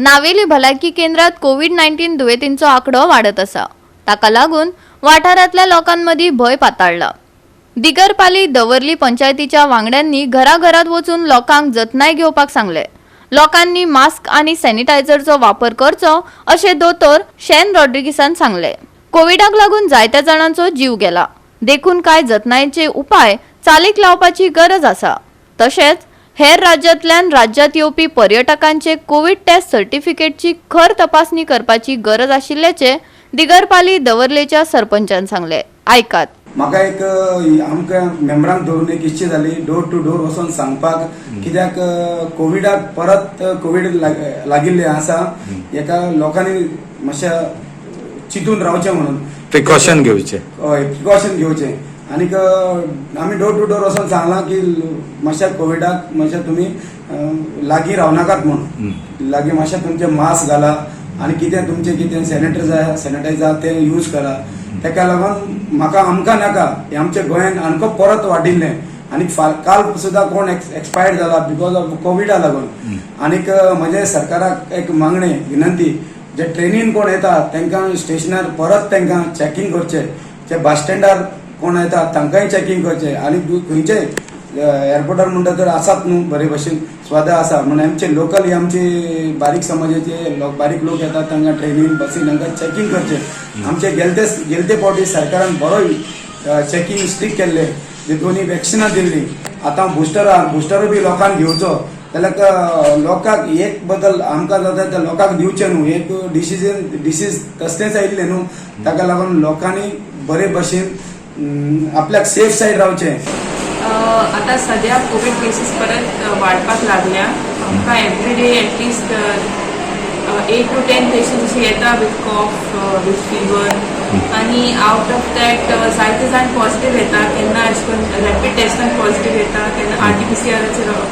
नावेली भलायकी केंद्रात कोविड-19 दुयेंतींचो आकडो वाढत आसा। ताका लागून वाठारांतल्या लोकांमदी भय पाताळ्ळा। दिगरपाली दवर्ली पंचायतीच्या वांगड्यांनी घराघरात वचून लोकांक जतनाय घेवपाक सांगले। लोकांनी मास्क आणि सॅनिटायझरचो वापर करचो अशें दोतोर शेन रॉड्रिगीसान सांगले। कोविडाक लागून जायत्या जाणांचो जीव गेला, देखून काय जतनायेचे उपाय चालीक लावपाची गरज आसा। तशेंच हेर राज्यांतल्यान राज्यांत येवपी पर्यटकांचे कोविड टेस्ट सर्टिफिकेटची खर तपासणी करपाची गरज आशिल्ल्याचे दिगरपाली दवर्लेच्या सरपंचान सांगले। आयकात। म्हाका एक आमकां मेंबरांक धरून एक इच्छा जाली डोर टू डोर वचून सांगपाक, कित्याक कोविडाक परत कोविड लागिल्ले आसा, एका लोकांनी मातशें चिंतून रावचें म्हणून प्रिकॉशन घेवचे। हय, प्रिकॉशन घेवचें। आनीक आमी डोर टू डोर वचून सांगलां की मातशें कोविडाक मातशें तुमी लागीं रावनाकात म्हणून, लागीं मातशें तुमचें मास्क घाला आनी कितें तुमचें कितें सॅनिटायझर तें यूज करा। ताका लागून आमकां नाका हें आमच्या गोंयान आमकां परत वाडिल्लें, आनी काल सुद्दां कोण एक्सपायर्ड जाला बिकॉज ऑफ कोविडा लागून। आनीक म्हजे सरकाराक एक मागणी विनंती, जे ट्रेनीन कोण येता तांकां स्टेशनार परत तांकां चॅकिंग करचें, जे बस स्टँडार कोण येता तांकांय चॅकिंग करचें, आनी खंयचे एअरपोर्टार म्हणटा तर आसात न्हू बरे भशेन स्वादा आसा, म्हणून आमचे लोकल हे आमचे बारीक समाजाचे बारीक लोक येतात तांकां ट्रेनीन बसीन तांकां चॅकिंग करचें। आमचे गेलते फावटी सरकारान बरो चॅकिंग स्ट्रिक्ट केल्ले, जे दोन्ही वॅक्सिनां दिल्लीं। आतां बुस्टर बी लोकांक घेवचो जाल्यार लोकांक एक बदल आमकां जाता ते लोकांक दिवचें न्हू, एक डिसीज तसलेंच आयिल्लें न्हू, ताका लागून लोकांनी बरे भशेन आपल्याक सेफ सायड रावचें। आता सध्या कोविड केसेस परत वाढपाक लागल्या। आमकां एवरीडे एटलिस्ट 8 to 10 पेशंट्स येता विथ कॉफ विथ फिवर, आनी आउट ऑफ दॅट जायते जाण पॉझिटिव्ह येता, केन्ना अशें करून रॅपीड टेस्टान पॉझिटिव्ह येता, केन्ना RT-PCR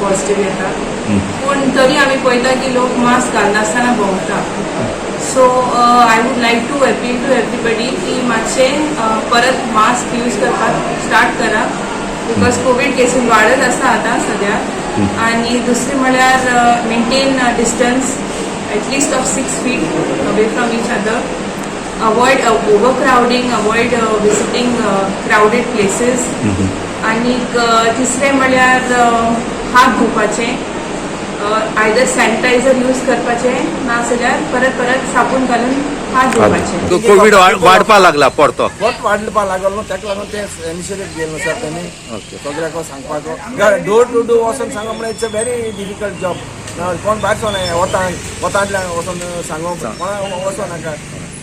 पॉझिटिव्ह येता। पूण तरी आमी पळयता की लोक मास्क घालनासतना भोंवता। So I would like to appeal to everybody की मातशें परत मास्क यूज करपाक स्टार्ट करा, बिकॉज कोविड केसेस वाढत आसा आतां सद्या। आनी दुसरें म्हळ्यार maintain distance at least of 6 feet away from each other, avoid over crowding, avoid visiting crowded places. आनीक तिसरें म्हळ्यार हात धुवपाचे, आयदर सॅनिटायझर यूज करपाचें नाजाल्यार परत साबण घालून हात धुवपाचे। कोविड वाडपा लागला परतो वाडपा लागलो, ताका लागून ते इनिशिएटीव घेवन आसा त्यांनी सगळ्याक सांगपाक। डोर टू डोर वचून सांगप म्हणजे it's a very difficult job. कोण भायर वतांतल्यान वचून सांगप, कोणाक वचनाका,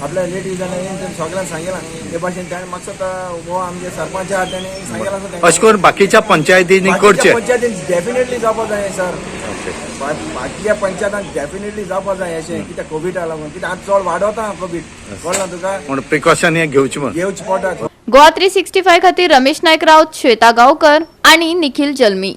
आपल्या लेडीजांनी सगळ्यांक सांगलां हे भाशेन ताणें म्हाका हो आमचे सरपंच आहा ताणें सांगलां अशें करून बाकीच्या पंचायतींनी करचें। पंचायतीन डेफिनेटली जावपा जाय सर, बाकीच्या पंचायतान डेफिनेटली जावपा जाय अशें, कित्याक कोविडा लागून, कित्याक आतां चड वाडवता कोविड, कळना तुका, म्हण प्रिकॉशन हे घेवची पडटा। गोवा 365 खातीर रमेश नायक राउत, श्वेता गांवकर आणि निखिल जल्मी।